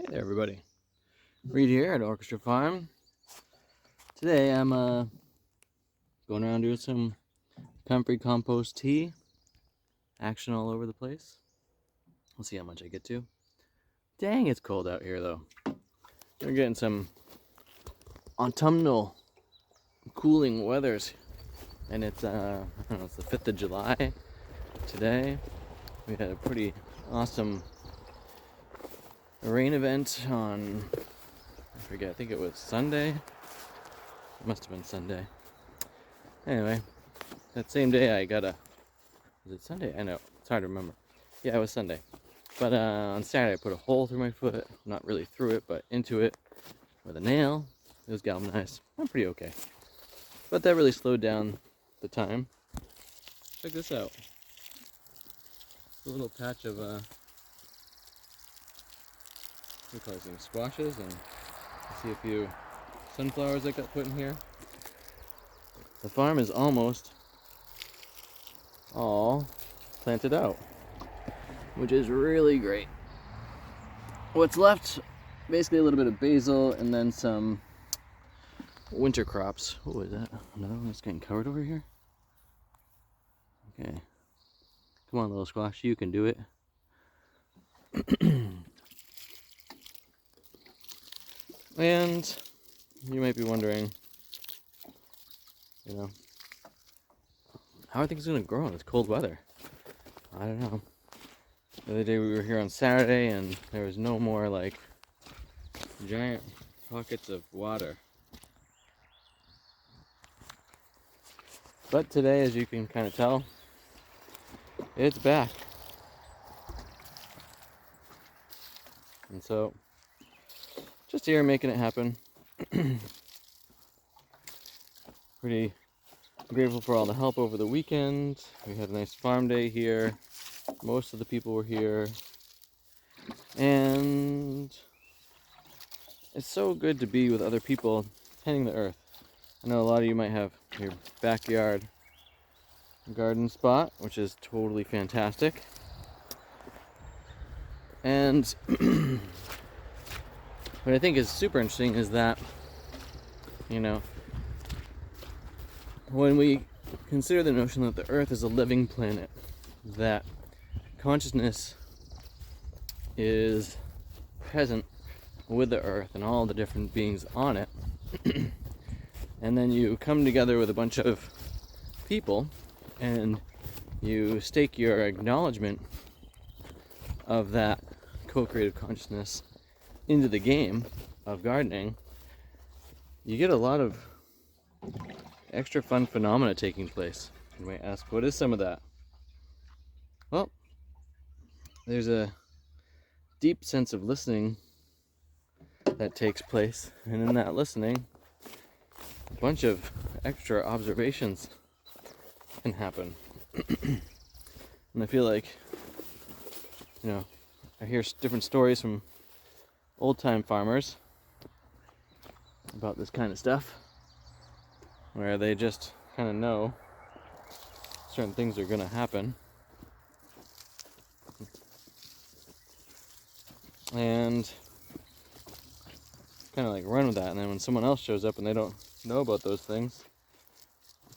Hey there, everybody. Reed here at Orchestra Farm. Today I'm going around doing some comfrey compost tea. Action all over the place. We'll see how much I get to. Dang, it's cold out here though. We're getting some autumnal cooling weathers, and it's I don't know, it's the 5th of July today. We had a pretty awesome rain event on, I forget, I think it was Sunday. It must have been Sunday. Anyway, that same day I got was it Sunday? I know, it's hard to remember. Yeah, it was Sunday. But on Saturday I put a hole through my foot, not really through it, but into it with a nail. It was galvanized. I'm pretty okay. But that really slowed down the time. Check this out. A little patch of, what do you call these things? Squashes, and see a few sunflowers that got put in here. The farm is almost all planted out, which is really great. What's left, basically a little bit of basil and then some winter crops. Oh, is that another one that's getting covered over here? Okay. Come on, little squash, you can do it. And you might be wondering, how are things going to grow in this cold weather? I don't know. The other day we were here on Saturday and there was no more like giant pockets of water. But today, as you can kind of tell, it's back. And so, just here making it happen. Pretty grateful for all the help over the weekend. We had a nice farm day here. Most of the people were here. And it's so good to be with other people tending the earth. I know a lot of you might have your backyard garden spot, which is totally fantastic. And what I think is super interesting is that, when we consider the notion that the earth is a living planet, that consciousness is present with the earth and all the different beings on it, and then you come together with a bunch of people and you stake your acknowledgement of that co-creative consciousness into the game of gardening, you get a lot of extra fun phenomena taking place. You might ask, what is some of that? Well, there's a deep sense of listening that takes place, and in that listening, a bunch of extra observations can happen. And I feel like, I hear different stories from old-time farmers about this kind of stuff, where they just kind of know certain things are going to happen. And kind of like run with that. And then when someone else shows up and they don't know about those things,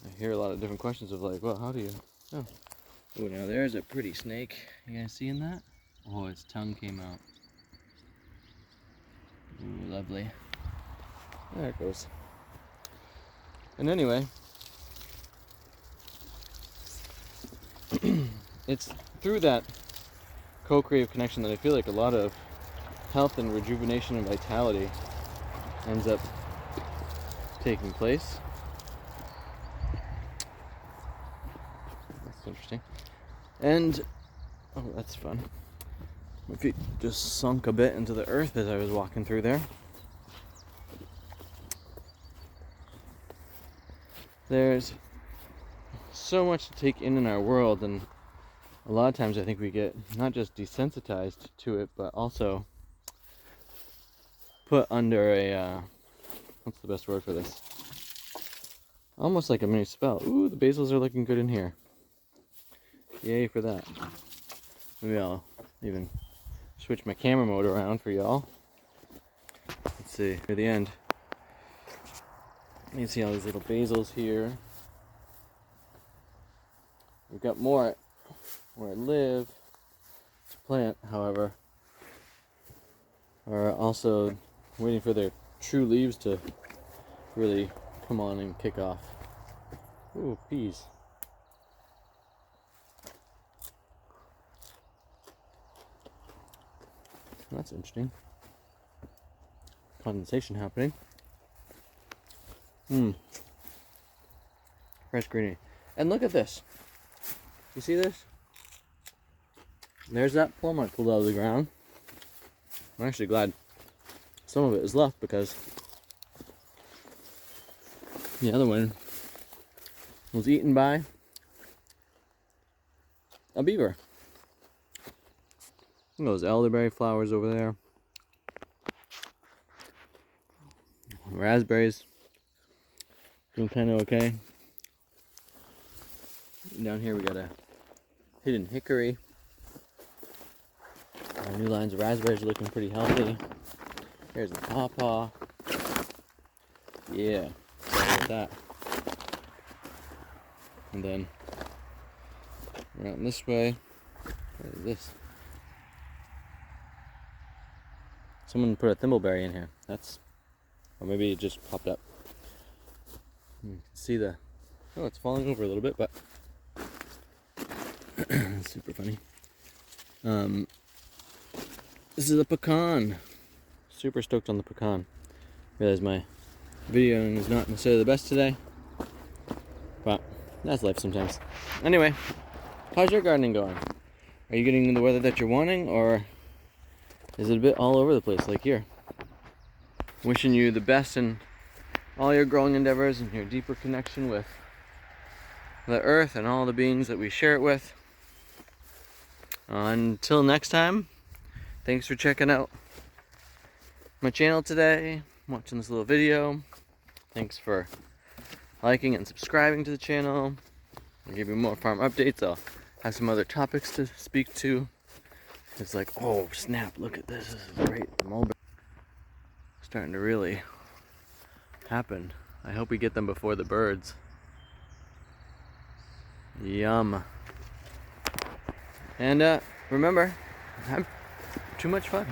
I hear a lot of different questions of like, well, how do you know? Oh, now there's a pretty snake. You guys seeing that? Oh, its tongue came out. Ooh, lovely. There it goes. And anyway, it's through that co-creative connection that I feel like a lot of health and rejuvenation and vitality ends up taking place. That's interesting. And, oh, that's fun. My feet just sunk a bit into the earth as I was walking through there. There's so much to take in our world, and a lot of times I think we get not just desensitized to it, but also put under a, what's the best word for this? Almost like a mini spell. Ooh, the basils are looking good in here. Yay for that. Maybe I'll even switch my camera mode around for y'all. see, near the end. You can see all these little basils here. We've got more where I live to plant, however, are also waiting for their true leaves to really come on and kick off. Ooh, peas. That's interesting. Condensation happening. Fresh greenery. And look at this. You see this? There's that plum I pulled out of the ground. I'm actually glad some of it is left because the other one was eaten by a beaver. Look at those elderberry flowers over there. Raspberries doing kind of okay. Down here we got a hidden hickory. Our new lines of raspberries are looking pretty healthy. Here's the pawpaw. Yeah, sorry about that. And then around this way, what is this? Someone put a thimbleberry in here. Or maybe it just popped up. You can see it's falling over a little bit, but super funny. This is a pecan. Super stoked on the pecan. Realize my videoing is not necessarily the best today, but that's life sometimes. Anyway, how's your gardening going? Are you getting the weather that you're wanting, or is it a bit all over the place like here? Wishing you the best in all your growing endeavors and your deeper connection with the earth and all the beings that we share it with. Until next time, thanks for checking out my channel today, watching this little video. Thanks for liking and subscribing to the channel. I'll give you more farm updates. I'll have some other topics to speak to. It's like, oh snap, look at this. This is great. The mulberry starting to really happen. I hope we get them before the birds. Yum. And remember, have too much fun.